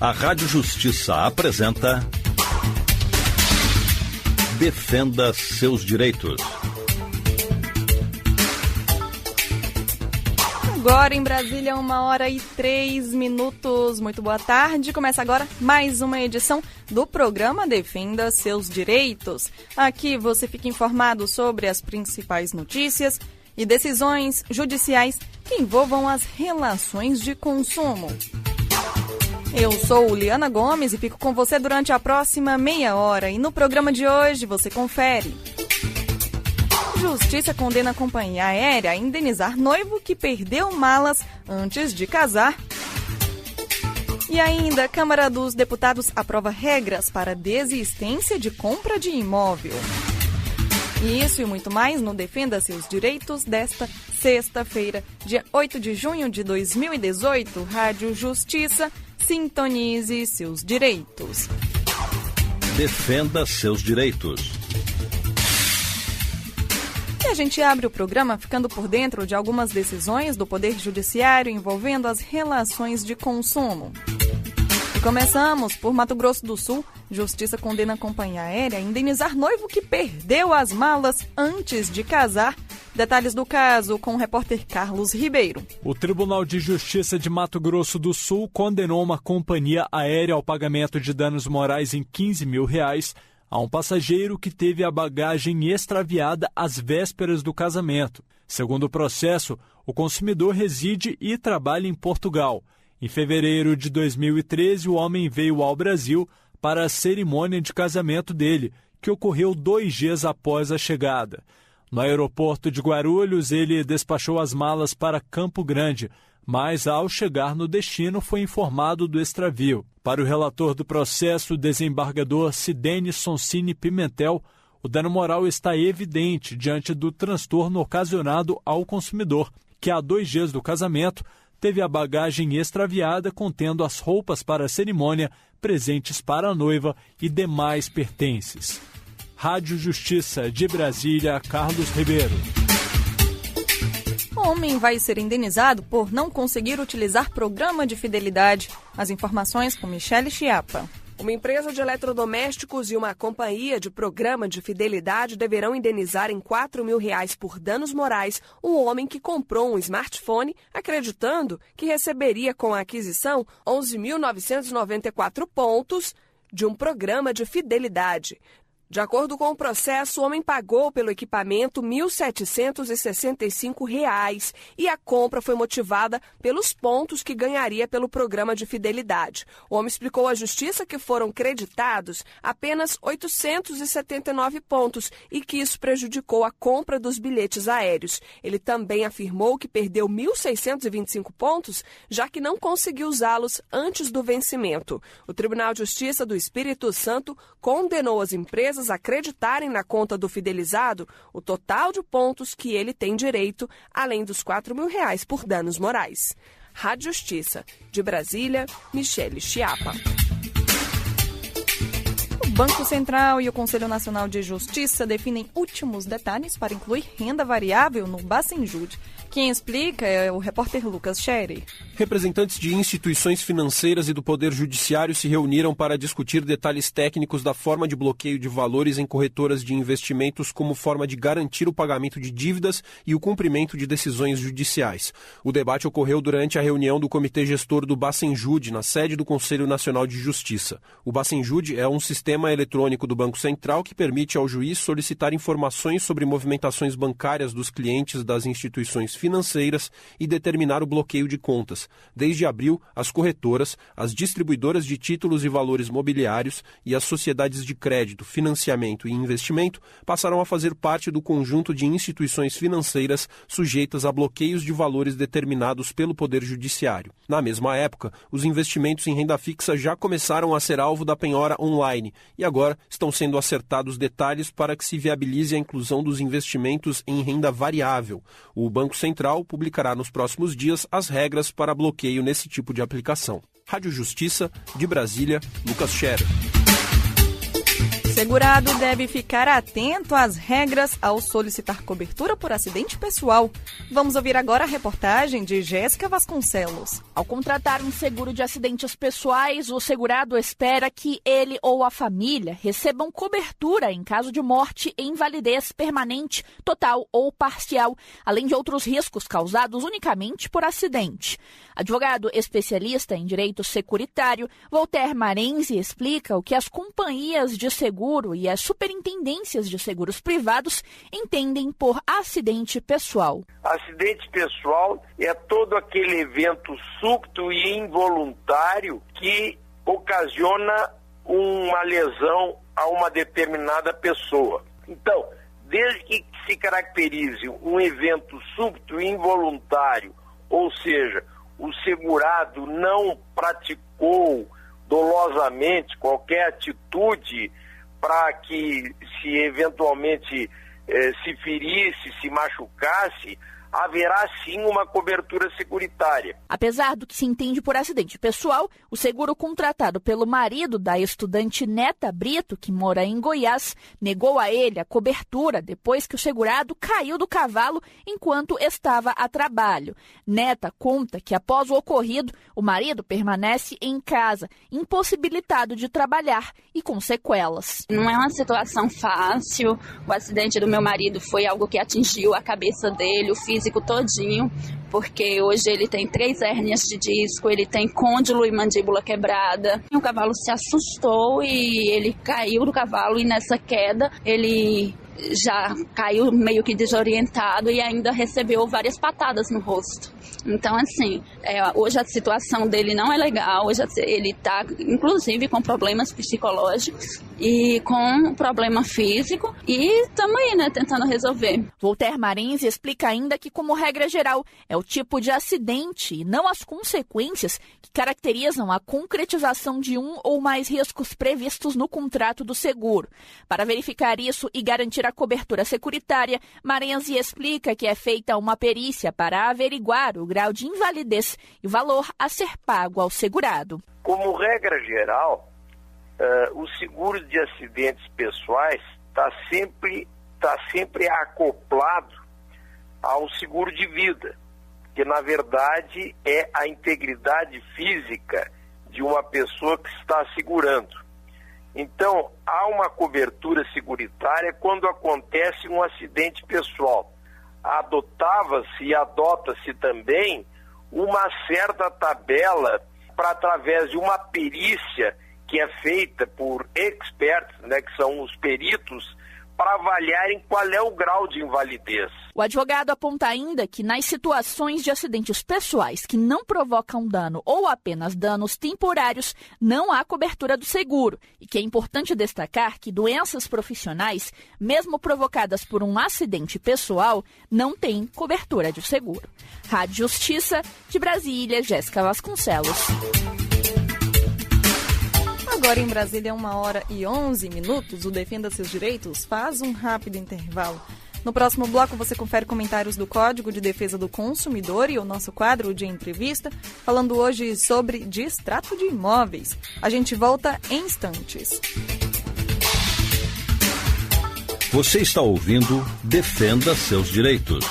A Rádio Justiça apresenta Defenda seus direitos. Agora em Brasília, 1h03. Muito boa tarde. Começa agora mais uma edição do programa Defenda seus direitos. Aqui você fica informado sobre as principais notícias e decisões judiciais que envolvam as relações de consumo. Eu sou Liana Gomes e fico com você durante a próxima meia hora. E no programa de hoje você confere. Justiça condena a companhia aérea a indenizar noivo que perdeu malas antes de casar. E ainda, a Câmara dos Deputados aprova regras para desistência de compra de imóvel. Isso e muito mais no Defenda Seus Direitos desta sexta-feira, dia 8 de junho de 2018. Rádio Justiça, sintonize seus direitos. Defenda seus direitos. E a gente abre o programa ficando por dentro de algumas decisões do Poder Judiciário envolvendo as relações de consumo. E começamos por Mato Grosso do Sul. Justiça condena a companhia aérea a indenizar noivo que perdeu as malas antes de casar. Detalhes do caso com o repórter Carlos Ribeiro. O Tribunal de Justiça de Mato Grosso do Sul condenou uma companhia aérea ao pagamento de danos morais em R$15 mil a um passageiro que teve a bagagem extraviada às vésperas do casamento. Segundo o processo, o consumidor reside e trabalha em Portugal. Em fevereiro de 2013, o homem veio ao Brasil para a cerimônia de casamento dele, que ocorreu 2 dias após a chegada. No aeroporto de Guarulhos, ele despachou as malas para Campo Grande, mas ao chegar no destino foi informado do extravio. Para o relator do processo, o desembargador Sidene Sonsini Pimentel, o dano moral está evidente diante do transtorno ocasionado ao consumidor, que há 2 dias do casamento teve a bagagem extraviada contendo as roupas para a cerimônia, presentes para a noiva e demais pertences. Rádio Justiça de Brasília, Carlos Ribeiro. O homem vai ser indenizado por não conseguir utilizar programa de fidelidade. As informações com Michele Chiapa. Uma empresa de eletrodomésticos e uma companhia de programa de fidelidade deverão indenizar em R$4 mil por danos morais um homem que comprou um smartphone acreditando que receberia com a aquisição 11.994 pontos de um programa de fidelidade. De acordo com o processo, o homem pagou pelo equipamento R$ 1.765 e a compra foi motivada pelos pontos que ganharia pelo programa de fidelidade. O homem explicou à Justiça que foram creditados apenas 879 pontos e que isso prejudicou a compra dos bilhetes aéreos. Ele também afirmou que perdeu 1.625 pontos, já que não conseguiu usá-los antes do vencimento. O Tribunal de Justiça do Espírito Santo condenou as empresas a acreditarem na conta do fidelizado o total de pontos que ele tem direito, além dos R$4 mil por danos morais. Rádio Justiça, de Brasília, Michele Chiapa. O Banco Central e o Conselho Nacional de Justiça definem últimos detalhes para incluir renda variável no Bacenjude. Quem explica é o repórter Lucas Scherrer. Representantes de instituições financeiras e do Poder Judiciário se reuniram para discutir detalhes técnicos da forma de bloqueio de valores em corretoras de investimentos como forma de garantir o pagamento de dívidas e o cumprimento de decisões judiciais. O debate ocorreu durante a reunião do Comitê Gestor do Bacenjude, na sede do Conselho Nacional de Justiça. O Bacenjude é um sistema eletrônico do Banco Central que permite ao juiz solicitar informações sobre movimentações bancárias dos clientes das instituições financeiras e determinar o bloqueio de contas. Desde abril, as corretoras, as distribuidoras de títulos e valores mobiliários e as sociedades de crédito, financiamento e investimento passaram a fazer parte do conjunto de instituições financeiras sujeitas a bloqueios de valores determinados pelo Poder Judiciário. Na mesma época, os investimentos em renda fixa já começaram a ser alvo da penhora online e agora estão sendo acertados detalhes para que se viabilize a inclusão dos investimentos em renda variável. O Banco Central publicará nos próximos dias as regras para bloqueio nesse tipo de aplicação. Rádio Justiça, de Brasília, Lucas Scherrer. segurado deve ficar atento às regras ao solicitar cobertura por acidente pessoal. Vamos ouvir agora a reportagem de Jéssica Vasconcelos. Ao contratar um seguro de acidentes pessoais, o segurado espera que ele ou a família recebam cobertura em caso de morte e invalidez permanente, total ou parcial, além de outros riscos causados unicamente por acidente. Advogado especialista em direito securitário, Voltaire Marenzi explica o que as companhias de seguro e as superintendências de seguros privados entendem por acidente pessoal. Acidente pessoal é todo aquele evento súbito e involuntário que ocasiona uma lesão a uma determinada pessoa. Então, desde que se caracterize um evento súbito e involuntário, ou seja, o segurado não praticou dolosamente qualquer atitude para que se eventualmente se ferisse, se machucasse, haverá sim uma cobertura securitária. Apesar do que se entende por acidente pessoal, o seguro contratado pelo marido da estudante Neta Brito, que mora em Goiás, negou a ele a cobertura depois que o segurado caiu do cavalo enquanto estava a trabalho. Neta conta que após o ocorrido, o marido permanece em casa, impossibilitado de trabalhar e com sequelas. Não é uma situação fácil. O acidente do meu marido foi algo que atingiu a cabeça dele, o físico todinho, porque hoje ele tem 3 hérnias de disco, ele tem côndilo e mandíbula quebrada. O cavalo se assustou e ele caiu do cavalo e nessa queda ele já caiu meio que desorientado e ainda recebeu várias patadas no rosto. Então, assim, hoje a situação dele não é legal, hoje ele está, inclusive, com problemas psicológicos e com problema físico e estamos aí, né, tentando resolver. Voltaire Marenzi explica ainda que, como regra geral, é o tipo de acidente e não as consequências que caracterizam a concretização de um ou mais riscos previstos no contrato do seguro. Para verificar isso e garantir a cobertura securitária, Marenzi explica que é feita uma perícia para averiguar o grau de invalidez e o valor a ser pago ao segurado. Como regra geral, o seguro de acidentes pessoais está sempre acoplado ao seguro de vida, que na verdade é a integridade física de uma pessoa que está segurando. Então, há uma cobertura securitária quando acontece um acidente pessoal. Adotava-se e adota-se também uma certa tabela para, através de uma perícia que é feita por experts, né, que são os peritos, para avaliarem qual é o grau de invalidez. O advogado aponta ainda que nas situações de acidentes pessoais que não provocam dano ou apenas danos temporários, não há cobertura do seguro e que é importante destacar que doenças profissionais, mesmo provocadas por um acidente pessoal, não têm cobertura de seguro. Rádio Justiça, de Brasília, Jéssica Vasconcelos. Agora em Brasília, 1h11, o Defenda Seus Direitos faz um rápido intervalo. No próximo bloco você confere comentários do Código de Defesa do Consumidor e o nosso quadro de entrevista, falando hoje sobre distrato de imóveis. A gente volta em instantes. Você está ouvindo Defenda Seus Direitos.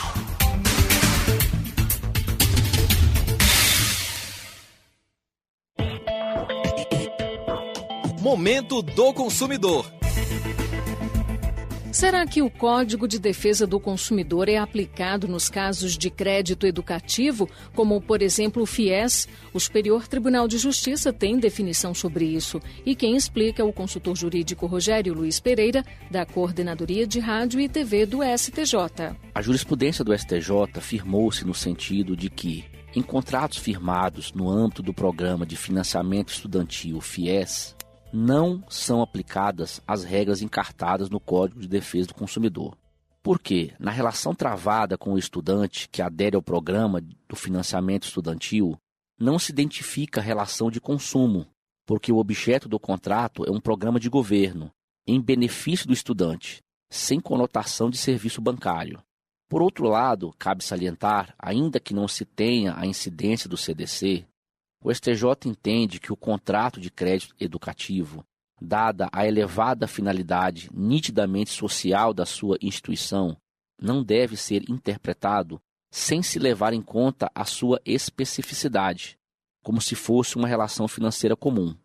Momento do Consumidor. Será que o Código de Defesa do Consumidor é aplicado nos casos de crédito educativo, como, por exemplo, o FIES? O Superior Tribunal de Justiça tem definição sobre isso. E quem explica é o consultor jurídico Rogério Luiz Pereira, da Coordenadoria de Rádio e TV do STJ. A jurisprudência do STJ firmou-se no sentido de que, em contratos firmados no âmbito do Programa de Financiamento Estudantil FIES, não são aplicadas as regras encartadas no Código de Defesa do Consumidor. Porque, na relação travada com o estudante que adere ao programa do financiamento estudantil, não se identifica a relação de consumo, porque o objeto do contrato é um programa de governo, em benefício do estudante, sem conotação de serviço bancário. Por outro lado, cabe salientar, ainda que não se tenha a incidência do CDC, o STJ entende que o contrato de crédito educativo dada a elevada finalidade nitidamente social da sua instituição, não deve ser interpretado sem se levar em conta a sua especificidade, como se fosse uma relação financeira comum.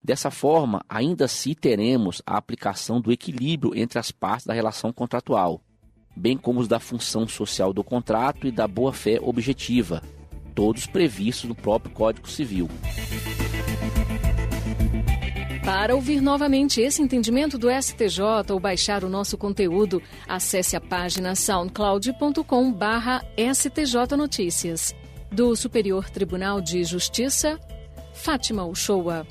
Dessa forma, ainda assim teremos a aplicação do equilíbrio entre as partes da relação contratual, bem como os da função social do contrato e da boa-fé objetiva, todos previstos no próprio Código Civil. Para ouvir novamente esse entendimento do STJ ou baixar o nosso conteúdo, acesse a página soundcloud.com/STJ Notícias. Do Superior Tribunal de Justiça, Fátima Uchoa.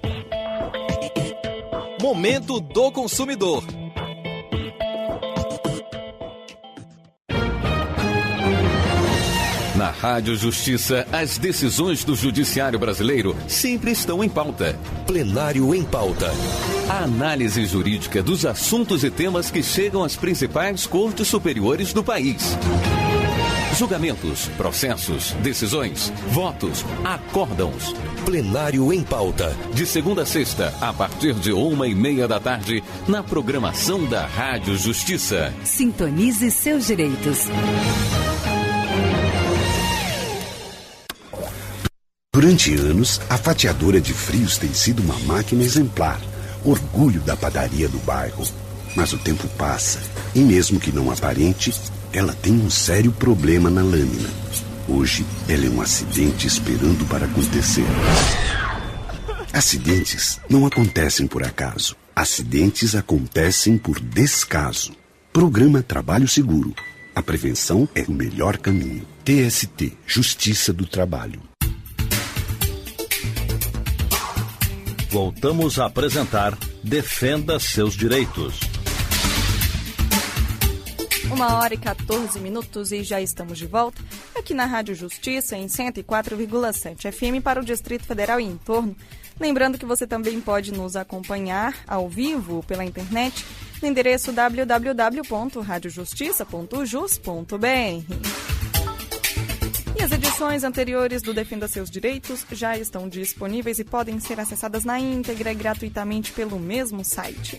Momento do Consumidor. Na Rádio Justiça, as decisões do Judiciário Brasileiro sempre estão em pauta. Plenário em Pauta. A análise jurídica dos assuntos e temas que chegam às principais cortes superiores do país. Julgamentos, processos, decisões, votos, acórdãos. Plenário em Pauta. De segunda a sexta, a partir de 1h30 da tarde, na programação da Rádio Justiça. Sintonize seus direitos. Durante anos, a fatiadora de frios tem sido uma máquina exemplar, orgulho da padaria do bairro. Mas o tempo passa e, mesmo que não aparente, ela tem um sério problema na lâmina. Hoje, ela é um acidente esperando para acontecer. Acidentes não acontecem por acaso. Acidentes acontecem por descaso. Programa Trabalho Seguro. A prevenção é o melhor caminho. TST, Justiça do Trabalho. Voltamos a apresentar Defenda Seus Direitos. 1h14 e já estamos de volta aqui na Rádio Justiça em 104,7 FM para o Distrito Federal e em torno. Lembrando que você também pode nos acompanhar ao vivo pela internet no endereço www.radiojustiça.jus.br. E as edições anteriores do Defenda Seus Direitos já estão disponíveis e podem ser acessadas na íntegra e gratuitamente pelo mesmo site.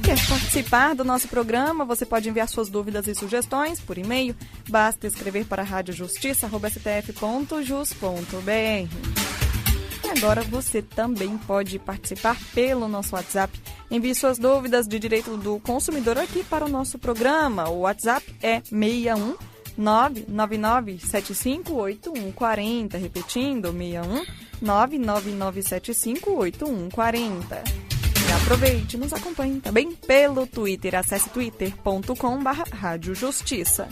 Quer participar do nosso programa? Você pode enviar suas dúvidas e sugestões por e-mail. Basta escrever para radiojustiça@stf.jus.br. E agora você também pode participar pelo nosso WhatsApp. Envie suas dúvidas de direito do consumidor aqui para o nosso programa. O WhatsApp é 61 999758140, repetindo, 61 999758140. E aproveite, nos acompanhe também pelo Twitter, acesse twitter.com/radiojustiça.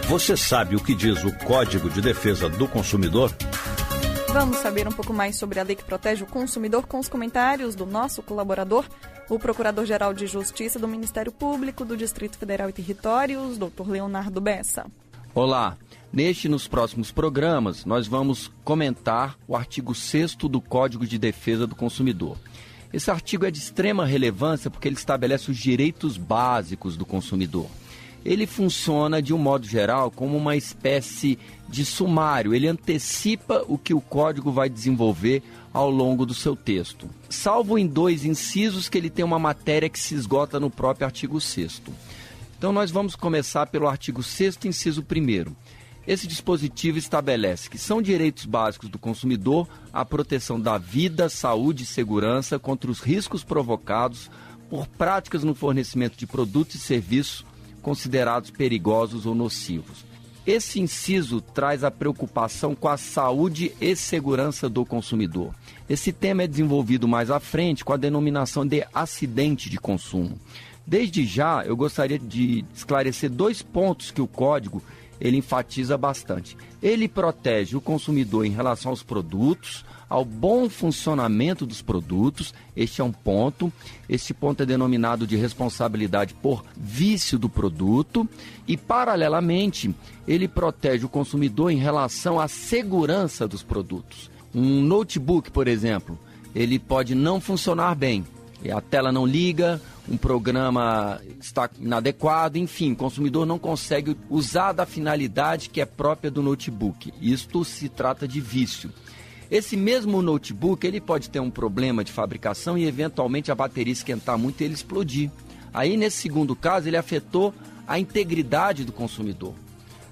Você sabe o que diz o Código de Defesa do Consumidor? Vamos saber um pouco mais sobre a lei que protege o consumidor com os comentários do nosso colaborador, o Procurador-Geral de Justiça do Ministério Público do Distrito Federal e Territórios, Dr. Leonardo Bessa. Olá, neste e nos próximos programas nós vamos comentar o artigo 6º do Código de Defesa do Consumidor. Esse artigo é de extrema relevância porque ele estabelece os direitos básicos do consumidor. Ele funciona, de um modo geral, como uma espécie de sumário. Ele antecipa o que o código vai desenvolver ao longo do seu texto. Salvo em 2 incisos que ele tem uma matéria que se esgota no próprio artigo 6º. Então nós vamos começar pelo artigo 6º, inciso 1º. Esse dispositivo estabelece que são direitos básicos do consumidor a proteção da vida, saúde e segurança contra os riscos provocados por práticas no fornecimento de produtos e serviços considerados perigosos ou nocivos. Esse inciso traz a preocupação com a saúde e segurança do consumidor. Esse tema é desenvolvido mais à frente com a denominação de acidente de consumo. Desde já, eu gostaria de esclarecer 2 pontos que o Código ele enfatiza bastante. Ele protege o consumidor em relação aos produtos, ao bom funcionamento dos produtos. Este é um ponto. Este ponto é denominado de responsabilidade por vício do produto e, paralelamente, ele protege o consumidor em relação à segurança dos produtos. Um notebook, por exemplo, ele pode não funcionar bem. A tela não liga, um programa está inadequado, enfim, o consumidor não consegue usar da finalidade que é própria do notebook. Isto se trata de vício. Esse mesmo notebook, ele pode ter um problema de fabricação e eventualmente a bateria esquentar muito e ele explodir. Aí, nesse segundo caso, ele afetou a integridade do consumidor.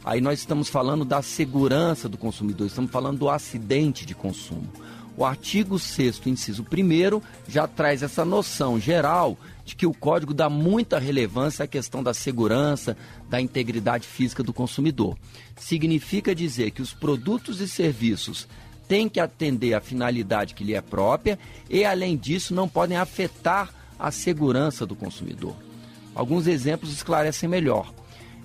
Aí nós estamos falando da segurança do consumidor, estamos falando do acidente de consumo. O artigo 6º, inciso 1º, já traz essa noção geral de que o Código dá muita relevância à questão da segurança, da integridade física do consumidor. Significa dizer que os produtos e serviços têm que atender à finalidade que lhe é própria e, além disso, não podem afetar a segurança do consumidor. Alguns exemplos esclarecem melhor.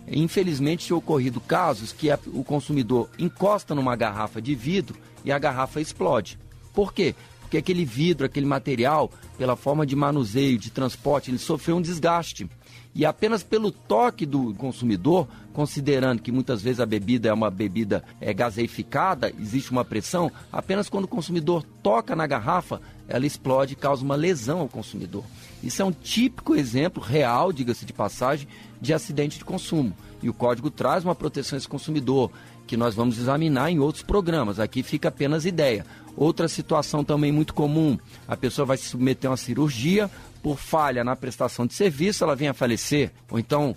Infelizmente, tem ocorrido casos que o consumidor encosta numa garrafa de vidro e a garrafa explode. Por quê? Porque aquele vidro, aquele material, pela forma de manuseio, de transporte, ele sofreu um desgaste. E apenas pelo toque do consumidor, considerando que muitas vezes a bebida é uma bebida gaseificada, existe uma pressão, apenas quando o consumidor toca na garrafa, ela explode e causa uma lesão ao consumidor. Isso é um típico exemplo real, diga-se de passagem, de acidente de consumo. E o Código traz uma proteção a esse consumidor, que nós vamos examinar em outros programas. Aqui fica apenas ideia. Outra situação também muito comum, a pessoa vai se submeter a uma cirurgia, por falha na prestação de serviço, ela vem a falecer, ou então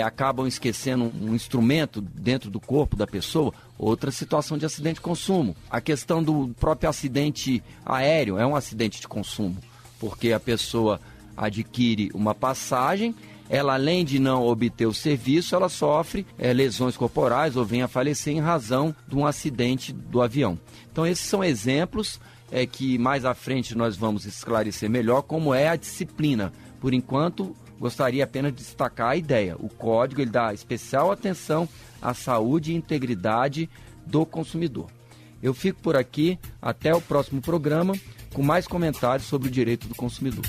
acabam esquecendo um instrumento dentro do corpo da pessoa. Outra situação de acidente de consumo. A questão do próprio acidente aéreo é um acidente de consumo, porque a pessoa adquire uma passagem, ela além de não obter o serviço, ela sofre lesões corporais ou vem a falecer em razão de um acidente do avião. Então esses são exemplos que mais à frente nós vamos esclarecer melhor como é a disciplina. Por enquanto, gostaria apenas de destacar a ideia. O Código ele dá especial atenção à saúde e integridade do consumidor. Eu fico por aqui, até o próximo programa, com mais comentários sobre o direito do consumidor.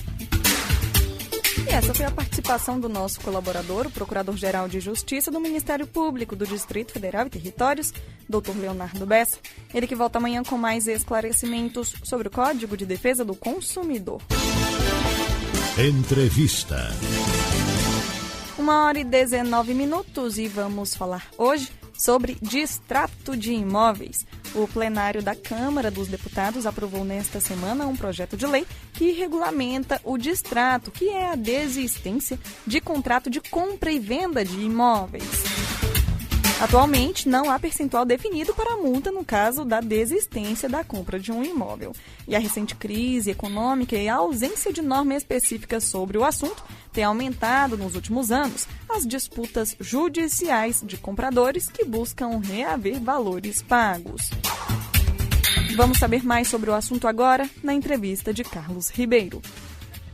E essa foi a participação do nosso colaborador, o Procurador-Geral de Justiça do Ministério Público do Distrito Federal e Territórios, Dr. Leonardo Bessa. Ele que volta amanhã com mais esclarecimentos sobre o Código de Defesa do Consumidor. Entrevista. 1h19 e vamos falar hoje sobre distrato de imóveis. O plenário da Câmara dos Deputados aprovou nesta semana um projeto de lei que regulamenta o distrato, que é a desistência de contrato de compra e venda de imóveis. Atualmente, não há percentual definido para a multa no caso da desistência da compra de um imóvel. E a recente crise econômica e a ausência de norma específica sobre o assunto tem aumentado nos últimos anos as disputas judiciais de compradores que buscam reaver valores pagos. Vamos saber mais sobre o assunto agora na entrevista de Carlos Ribeiro.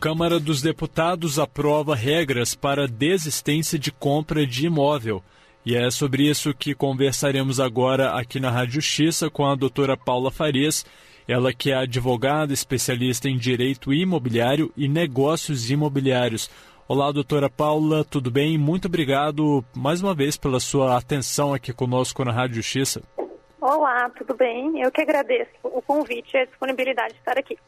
Câmara dos Deputados aprova regras para desistência de compra de imóvel. E é sobre isso que conversaremos agora aqui na Rádio Justiça com a doutora Paula Farias, ela que é advogada especialista em direito imobiliário e negócios imobiliários. Olá, doutora Paula, tudo bem? Muito obrigado mais uma vez pela sua atenção aqui conosco na Rádio Justiça. Olá, tudo bem? Eu que agradeço o convite e a disponibilidade de estar aqui.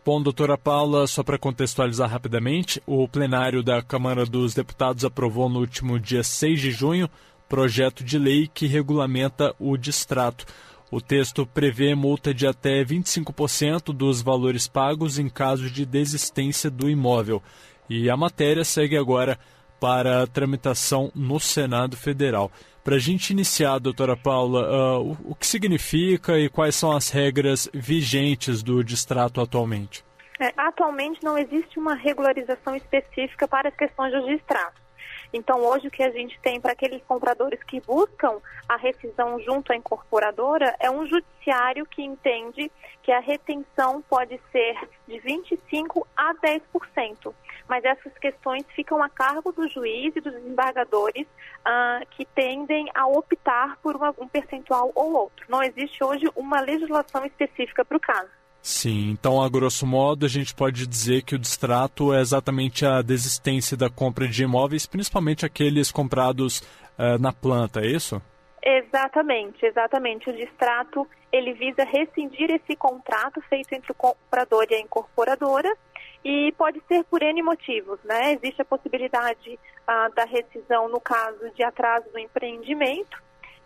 Bom, doutora Paula, só para contextualizar rapidamente, o plenário da Câmara dos Deputados aprovou no último dia 6 de junho projeto de lei que regulamenta o distrato. O texto prevê multa de até 25% dos valores pagos em caso de desistência do imóvel. E a matéria segue agora para tramitação no Senado Federal. Para a gente iniciar, doutora Paula, o que significa e quais são as regras vigentes do distrato atualmente? Atualmente não existe uma regularização específica para as questões do distrato. Então, hoje o que a gente tem para aqueles compradores que buscam a rescisão junto à incorporadora é um judiciário que entende que a retenção pode ser de 25% a 10%. Mas essas questões ficam a cargo do juiz e dos desembargadores que tendem a optar por um percentual ou outro. Não existe hoje uma legislação específica para o caso. Sim, então a grosso modo a gente pode dizer que o distrato é exatamente a desistência da compra de imóveis, principalmente aqueles comprados na planta, é isso? Exatamente. O distrato ele visa rescindir esse contrato feito entre o comprador e a incorporadora e pode ser por N motivos, né? Existe a possibilidade da rescisão no caso de atraso do empreendimento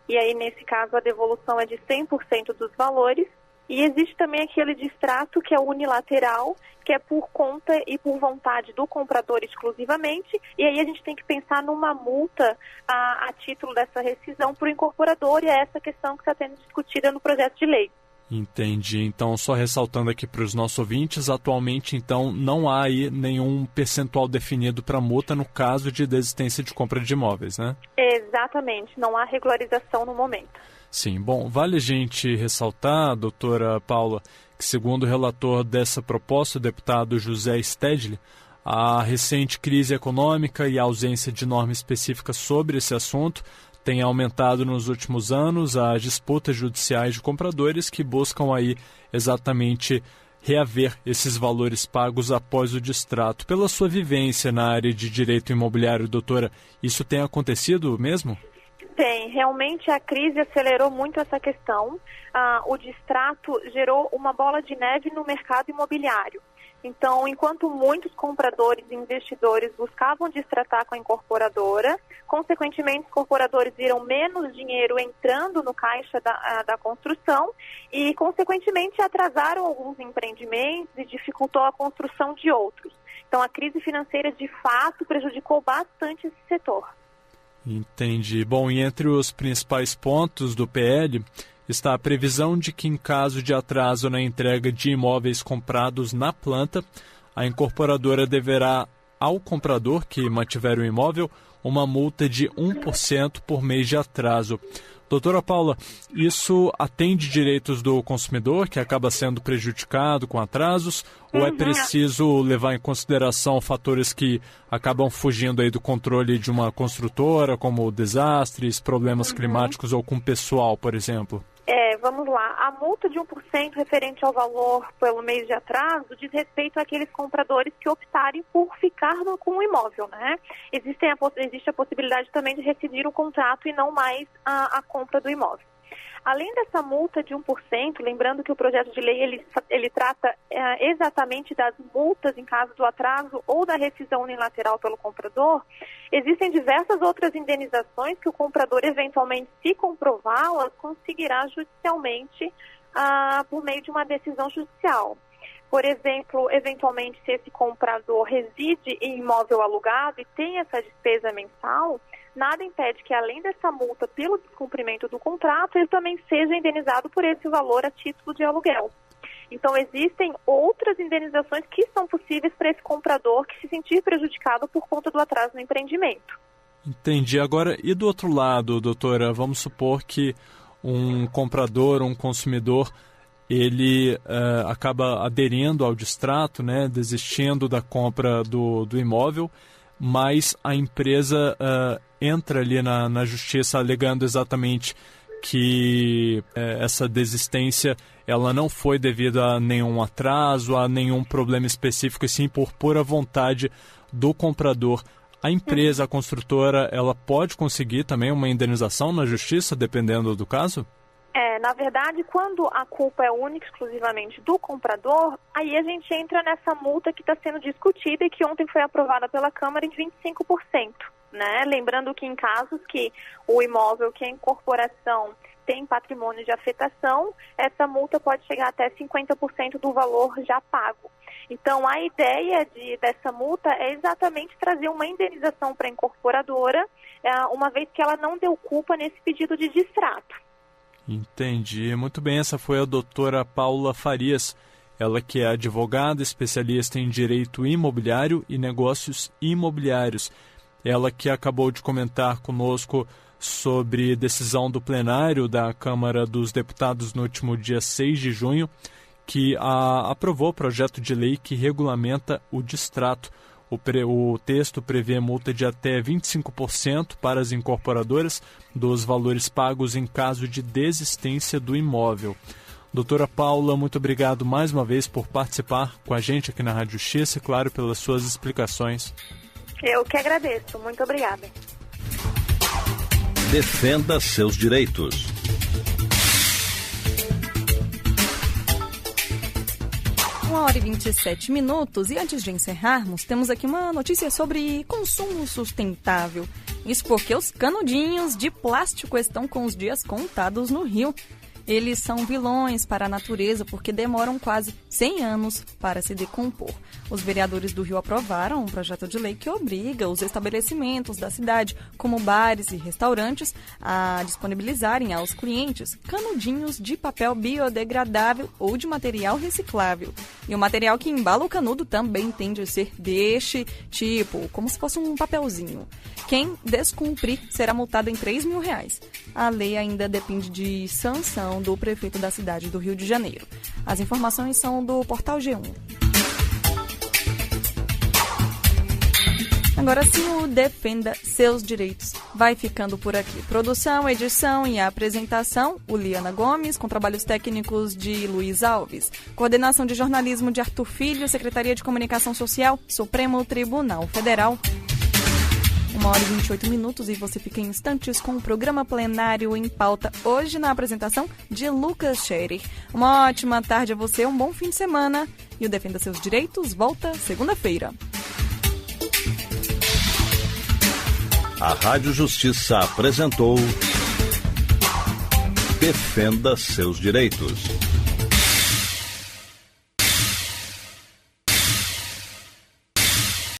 e aí nesse caso a devolução é de 100% dos valores. E existe também aquele distrato que é unilateral, que é por conta e por vontade do comprador exclusivamente, e aí a gente tem que pensar numa multa a título dessa rescisão para o incorporador, e é essa questão que está sendo discutida no projeto de lei. Entendi. Então, só ressaltando aqui para os nossos ouvintes, atualmente, então, não há aí nenhum percentual definido para multa no caso de desistência de compra de imóveis, né? Exatamente, não há regularização no momento. Sim, bom, vale a gente ressaltar, doutora Paula, que segundo o relator dessa proposta, o deputado José Stedley, a recente crise econômica e a ausência de norma específica sobre esse assunto tem aumentado nos últimos anos as disputas judiciais de compradores que buscam aí exatamente reaver esses valores pagos após o distrato. Pela sua vivência na área de direito imobiliário, doutora, isso tem acontecido mesmo? Tem, realmente a crise acelerou muito essa questão. O distrato gerou uma bola de neve no mercado imobiliário. Então, enquanto muitos compradores e investidores buscavam distratar com a incorporadora, consequentemente os incorporadores viram menos dinheiro entrando no caixa da construção e, consequentemente, atrasaram alguns empreendimentos e dificultou a construção de outros. Então, a crise financeira, de fato, prejudicou bastante esse setor. Entendi. Bom, e entre os principais pontos do PL está a previsão de que, em caso de atraso na entrega de imóveis comprados na planta, a incorporadora deverá ao comprador que mantiver o imóvel uma multa de 1% por mês de atraso. Doutora Paula, isso atende direitos do consumidor que acaba sendo prejudicado com atrasos ou é preciso levar em consideração fatores que acabam fugindo aí do controle de uma construtora, como desastres, problemas climáticos ou com pessoal, por exemplo? Vamos lá. A multa de 1% referente ao valor pelo mês de atraso diz respeito àqueles compradores que optarem por ficar com o imóvel, né? Existe a possibilidade também de rescindir o contrato e não mais a compra do imóvel. Além dessa multa de 1%, lembrando que o projeto de lei ele trata exatamente das multas em caso do atraso ou da rescisão unilateral pelo comprador, existem diversas outras indenizações que o comprador, eventualmente, se comprová-las, conseguirá judicialmente por meio de uma decisão judicial. Por exemplo, eventualmente, se esse comprador reside em imóvel alugado e tem essa despesa mensal, nada impede que, além dessa multa pelo descumprimento do contrato, ele também seja indenizado por esse valor a título de aluguel. Então, existem outras indenizações que são possíveis para esse comprador que se sentir prejudicado por conta do atraso no empreendimento. Entendi. Agora, e do outro lado, doutora, vamos supor que um comprador, um consumidor, ele acaba aderindo ao distrato, né, desistindo da compra do imóvel, mas a empresa entra ali na justiça alegando exatamente que essa desistência ela não foi devido a nenhum atraso, a nenhum problema específico, e sim por pura vontade do comprador. A empresa, a construtora, ela pode conseguir também uma indenização na justiça, dependendo do caso? Na verdade, quando a culpa é única exclusivamente do comprador, aí a gente entra nessa multa que está sendo discutida e que ontem foi aprovada pela Câmara em 25%. Né? Lembrando que em casos que o imóvel, que a incorporação tem patrimônio de afetação, essa multa pode chegar até 50% do valor já pago. Então, a ideia dessa multa é exatamente trazer uma indenização para a incorporadora, uma vez que ela não deu culpa nesse pedido de distrato. Entendi. Muito bem, essa foi a doutora Paula Farias, ela que é advogada, especialista em direito imobiliário e negócios imobiliários. Ela que acabou de comentar conosco sobre decisão do plenário da Câmara dos Deputados no último dia 6 de junho, que aprovou o projeto de lei que regulamenta o distrato. O texto prevê multa de até 25% para as incorporadoras dos valores pagos em caso de desistência do imóvel. Doutora Paula, muito obrigado mais uma vez por participar com a gente aqui na Rádio Justiça e, claro, pelas suas explicações. Eu que agradeço. Muito obrigada. Defenda seus direitos. Hora e 27 minutos, e antes de encerrarmos, temos aqui uma notícia sobre consumo sustentável. Isso porque os canudinhos de plástico estão com os dias contados no Rio. Eles são vilões para a natureza porque demoram quase 100 anos para se decompor. Os vereadores do Rio aprovaram um projeto de lei que obriga os estabelecimentos da cidade, como bares e restaurantes, a disponibilizarem aos clientes canudinhos de papel biodegradável ou de material reciclável. E o material que embala o canudo também tem de ser deste tipo, como se fosse um papelzinho. Quem descumprir será multado em R$3.000. A lei ainda depende de sanção do prefeito da cidade do Rio de Janeiro. As informações são do Portal G1. Agora sim, o Defenda Seus Direitos vai ficando por aqui. Produção, edição e apresentação, Uliana Gomes, com trabalhos técnicos de Luiz Alves. Coordenação de jornalismo de Arthur Filho, Secretaria de Comunicação Social, Supremo Tribunal Federal. 1h28 e você fica em instantes com o programa plenário em pauta, hoje na apresentação de Lucas Scherer. Uma ótima tarde a você, um bom fim de semana e o Defenda Seus Direitos volta segunda-feira. A Rádio Justiça apresentou Defenda Seus Direitos.